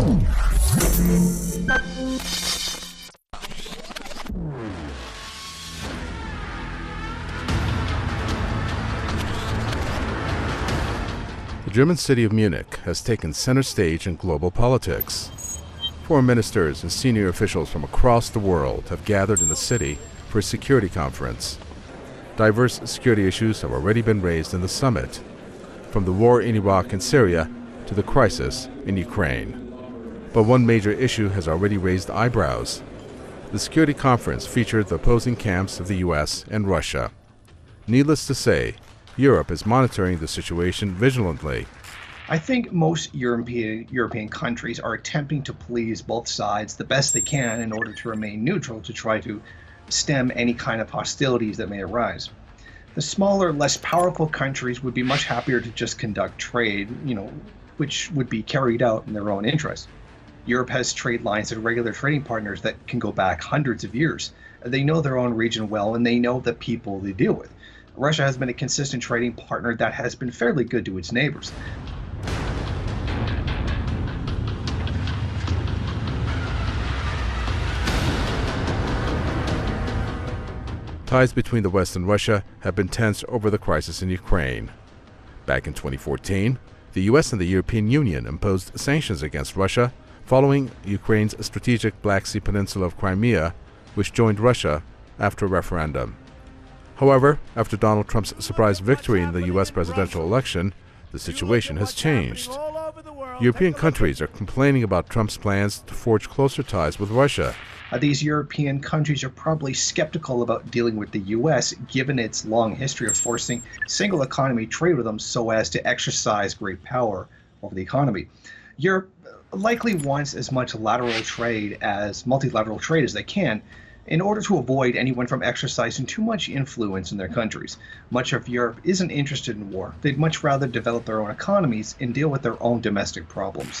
The German city of Munich has taken center stage in global politics. Foreign ministers and senior officials from across the world have gathered in the city for a security conference. Diverse security issues have already been raised in the summit, from the war in Iraq and Syria to the crisis in Ukraine. But one major issue has already raised eyebrows. The security conference featured the opposing camps of the US and Russia. Needless to say, Europe is monitoring the situation vigilantly. I think most European countries are attempting to please both sides the best they can in order to remain neutral to try to stem any kind of hostilities that may arise. The smaller, less powerful countries would be much happier to just conduct trade, which would be carried out in their own interest. Europe has trade lines and regular trading partners that can go back hundreds of years. They know their own region well, and they know the people they deal with. Russia has been a consistent trading partner that has been fairly good to its neighbors. Ties between the West and Russia have been tense over the crisis in Ukraine. Back in 2014, the US and the European Union imposed sanctions against Russia following Ukraine's strategic Black Sea peninsula of Crimea, which joined Russia after a referendum. However, after Donald Trump's surprise victory in the US presidential election, the situation has changed. European countries are complaining about Trump's plans to forge closer ties with Russia. These European countries are probably skeptical about dealing with the U.S., given its long history of forcing single economy trade with them so as to exercise great power over the economy. Europe likely wants as much multilateral trade as they can in order to avoid anyone from exercising too much influence in their countries. Much of Europe isn't interested in war. They'd much rather develop their own economies and deal with their own domestic problems.